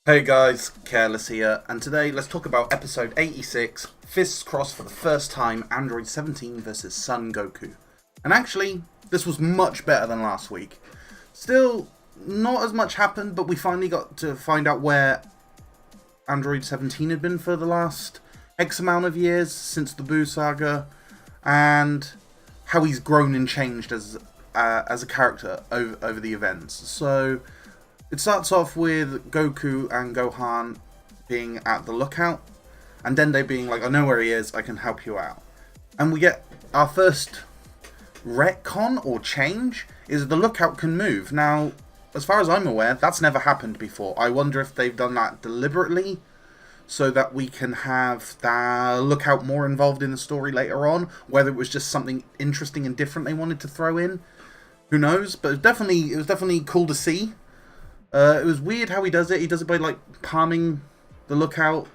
Hey guys, Careless here, and today let's talk about episode 86, Fists Crossed for the first time, Android 17 vs Son Goku. And actually, this was much better than last week. Still, not as much happened, but we finally got to find out where Android 17 had been for the last X amount of years since the Buu saga, and how he's grown and changed as a character over the events. So it starts off with Goku and Gohan being at the lookout, and Dende being like, I know where he is, I can help you out. And we get our first retcon or change, is the lookout can move. Now, as far as I'm aware, that's never happened before. I wonder if they've done that deliberately, so that we can have the lookout more involved in the story later on, whether it was just something interesting and different they wanted to throw in. Who knows? But it was definitely cool to see. It was weird how he does it. He does it by like palming the lookout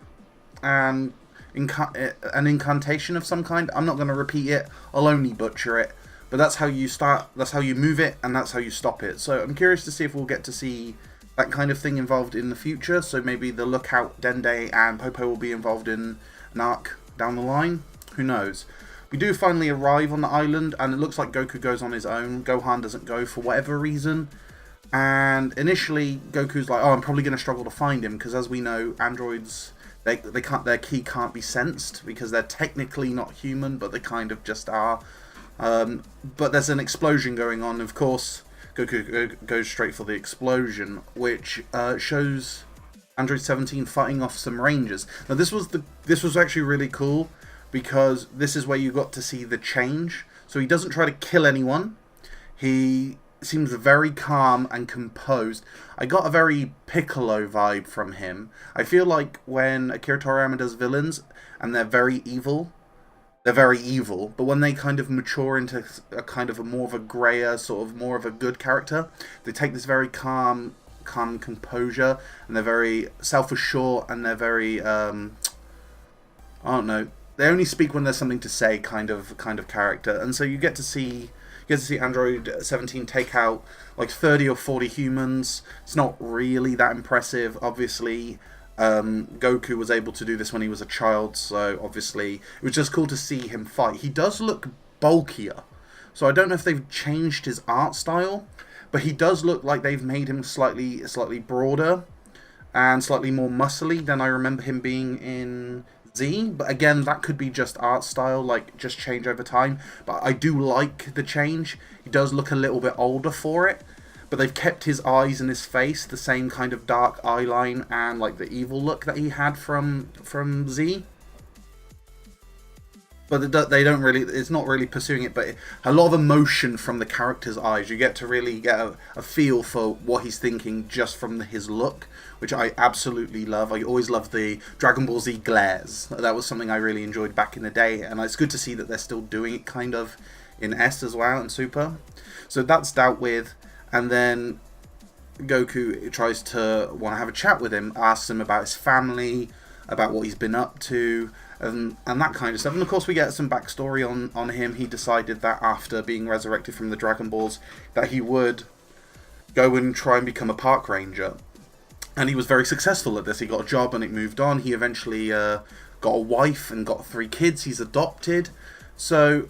and an incantation of some kind. I'm not going to repeat it. I'll only butcher it. But that's how you start. That's how you move it, and that's how you stop it. So I'm curious to see if we'll get to see that kind of thing involved in the future. So maybe the lookout, Dende, and Popo will be involved in an arc down the line. Who knows? We do finally arrive on the island, and it looks like Goku goes on his own. Gohan doesn't go for whatever reason. And initially, Goku's like, oh, I'm probably going to struggle to find him, because as we know, androids, their ki can't be sensed, because they're technically not human, but they kind of just are. But there's an explosion going on. Of course, Goku goes straight for the explosion, which shows Android 17 fighting off some rangers. Now, this was actually really cool, because this is where you got to see the change. So he doesn't try to kill anyone. He seems very calm and composed. I got a very Piccolo vibe from him. I feel like when Akira Toriyama does villains and they're very evil, but when they kind of mature into a kind of a more of a grayer, sort of more of a good character, they take this very calm composure, and they're very self-assured, and they're very I don't know, they only speak when there's something to say kind of character. And so you get to see Android 17 take out like 30 or 40 humans. It's not really that impressive. Obviously, Goku was able to do this when he was a child, so obviously it was just cool to see him fight. He does look bulkier, so I don't know if they've changed his art style, but he does look like they've made him slightly broader and slightly more muscly than I remember him being in Z. But again, that could be just art style, like just change over time. But I do like the change. He does look a little bit older for it, but they've kept his eyes and his face the same kind of dark eyeline and like the evil look that he had from Z. But they don't really, it's not really pursuing it, but a lot of emotion from the character's eyes. You get to really get a feel for what he's thinking just from his look, which I absolutely love. I always loved the Dragon Ball Z glares. That was something I really enjoyed back in the day, and it's good to see that they're still doing it kind of in S as well, and Super. So that's dealt with, and then Goku tries to want to have a chat with him, asks him about his family, about what he's been up to, and that kind of stuff. And of course we get some backstory on him. He decided that after being resurrected from the Dragon Balls, that he would go and try and become a park ranger. And he was very successful at this. He got a job and it moved on. He eventually got a wife and got 3 kids. He's adopted. So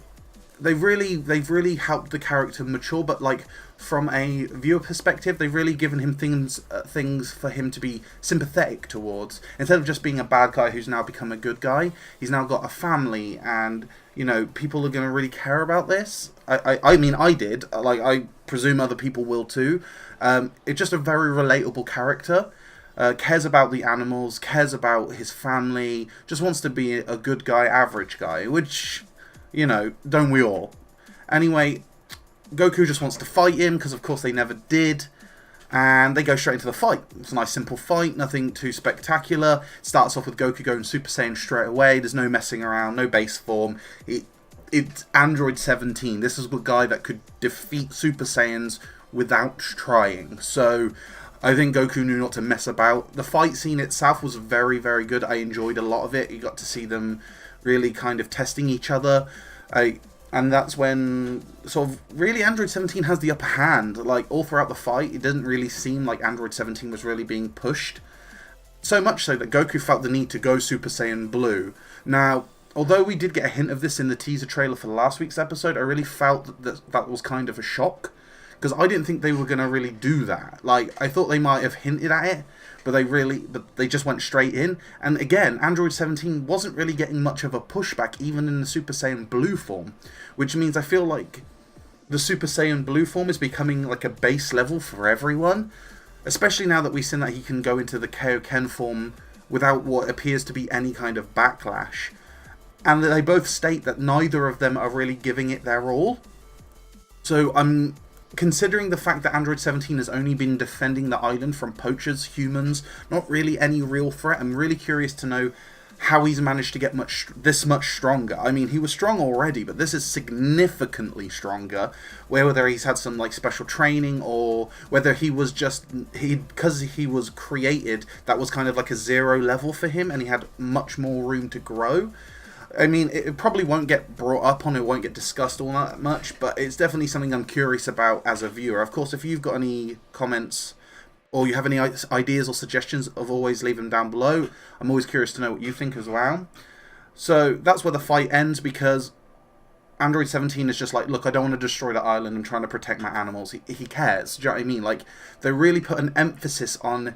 they've really helped the character mature, but like from a viewer perspective, they've really given him things for him to be sympathetic towards. Instead of just being a bad guy who's now become a good guy, he's now got a family, and you know, people are going to really care about this. I mean, I did. Like, I presume other people will too. It's just a very relatable character. Cares about the animals, cares about his family, just wants to be a good guy, average guy, which, you know, don't we all? Anyway, Goku just wants to fight him, because of course they never did, and they go straight into the fight. It's a nice simple fight, nothing too spectacular. It starts off with Goku going Super Saiyan straight away. There's no messing around, no base form. It's Android 17. This is the guy that could defeat Super Saiyans without trying. So I think Goku knew not to mess about. The fight scene itself was very, very good. I enjoyed a lot of it. You got to see them really kind of testing each other. And that's when, sort of, really Android 17 has the upper hand. Like, all throughout the fight, it didn't really seem like Android 17 was really being pushed. So much so that Goku felt the need to go Super Saiyan Blue. Now, although we did get a hint of this in the teaser trailer for last week's episode, I really felt that that was kind of a shock. Because I didn't think they were going to really do that. Like, I thought they might have hinted at it, but they just went straight in. And again, Android 17 wasn't really getting much of a pushback, even in the Super Saiyan Blue form. Which means I feel like the Super Saiyan Blue form is becoming like a base level for everyone. Especially now that we've seen that he can go into the Kaioken form without what appears to be any kind of backlash. And they both state that neither of them are really giving it their all. So I'm considering the fact that Android 17 has only been defending the island from poachers, humans, not really any real threat, I'm really curious to know how he's managed to get this much stronger. I mean, he was strong already, but this is significantly stronger. Whether he's had some like special training, or whether he was just because he was created, that was kind of like a 0 level for him, and he had much more room to grow. I mean, it probably won't get brought up on, it won't get discussed all that much, but it's definitely something I'm curious about as a viewer. Of course, if you've got any comments or you have any ideas or suggestions, always leave them down below. I'm always curious to know what you think as well. So that's where the fight ends, because Android 17 is just like, look, I don't want to destroy the island, I'm trying to protect my animals. He cares, do you know what I mean? Like, they really put an emphasis on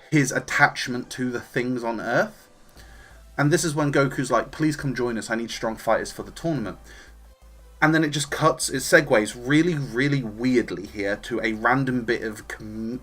his attachment to the things on Earth. And this is when Goku's like, please come join us, I need strong fighters for the tournament. And then it just cuts, it segues really, really weirdly here to a random bit of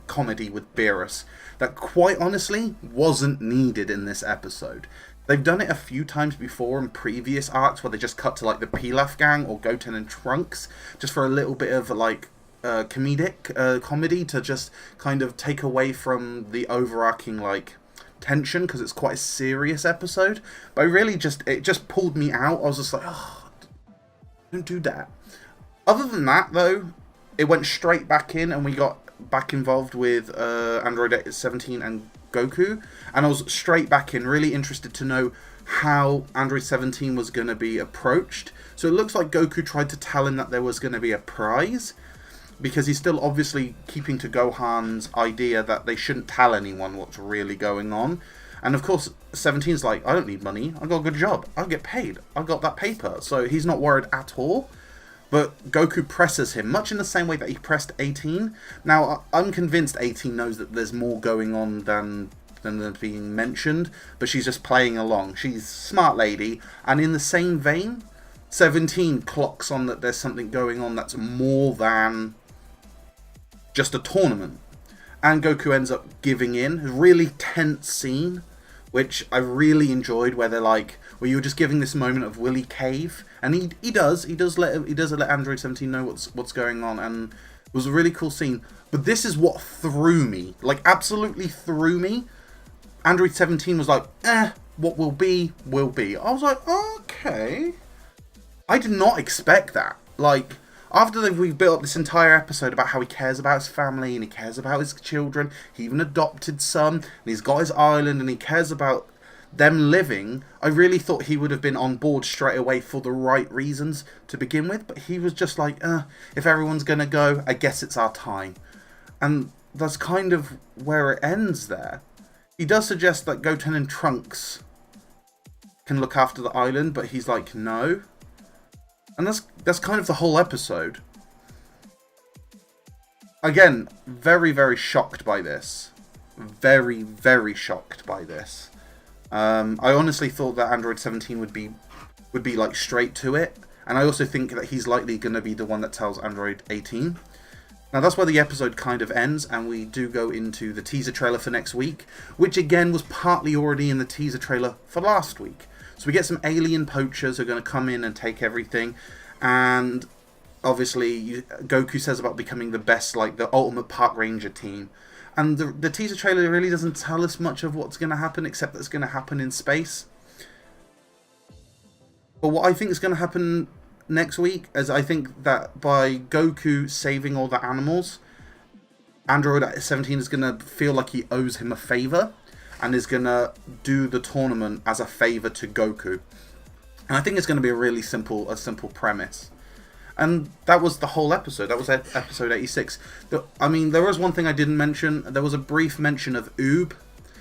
comedy with Beerus that quite honestly wasn't needed in this episode. They've done it a few times before in previous arcs where they just cut to like the Pilaf gang or Goten and Trunks just for a little bit of like comedy to just kind of take away from the overarching like tension, because it's quite a serious episode. But it just pulled me out. I was just like, oh, don't do that. Other than that though, it went straight back in and we got back involved with Android 17 and Goku, and I was straight back in, really interested to know how Android 17 was going to be approached. So it looks like Goku tried to tell him that there was going to be a prize, because he's still obviously keeping to Gohan's idea that they shouldn't tell anyone what's really going on. And of course, 17's like, I don't need money, I got a good job, I'll get paid, I got that paper. So he's not worried at all. But Goku presses him, much in the same way that he pressed 18. Now, I'm convinced 18 knows that there's more going on than being mentioned, but she's just playing along. She's a smart lady, and in the same vein, 17 clocks on that there's something going on that's more than just a tournament. And Goku ends up giving in. A really tense scene, which I really enjoyed, where they're like, well, you're just giving this moment of will he cave? And he does let Android 17 know what's going on, and it was a really cool scene. But this is what threw me, like absolutely threw me. Android 17 was like, what will be, will be. I was like, okay. I did not expect that. Like, after we've built up this entire episode about how he cares about his family and he cares about his children, he even adopted some, and he's got his island and he cares about them living, I really thought he would have been on board straight away for the right reasons to begin with, but he was just like, if everyone's gonna go, I guess it's our time. And that's kind of where it ends there. He does suggest that Goten and Trunks can look after the island, but he's like, no. And that's kind of the whole episode. Again, very, very shocked by this. Very, very shocked by this. I honestly thought that Android 17 would be like straight to it, and I also think that he's likely going to be the one that tells Android 18. Now that's where the episode kind of ends, and we do go into the teaser trailer for next week, which again was partly already in the teaser trailer for last week. So we get some alien poachers who are going to come in and take everything, and obviously Goku says about becoming the best, like the ultimate park ranger team. And the teaser trailer really doesn't tell us much of what's going to happen, except that it's going to happen in space. But what I think is going to happen next week is I think that by Goku saving all the animals, Android 17 is going to feel like he owes him a favor and is going to do the tournament as a favor to Goku. And I think it's going to be a really simple premise. And that was the whole episode. That was episode 86. I mean, there was one thing I didn't mention. There was a brief mention of Oob,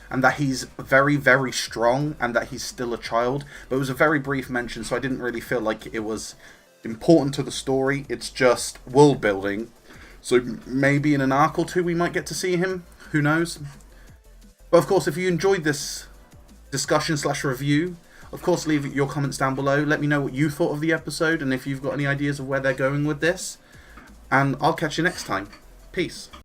and that he's very, very strong, and that he's still a child. But it was a very brief mention, so I didn't really feel like it was important to the story. It's just world building. So maybe in an arc or two we might get to see him. Who knows? But of course, if you enjoyed this discussion/review, of course, leave your comments down below. Let me know what you thought of the episode and if you've got any ideas of where they're going with this. And I'll catch you next time. Peace.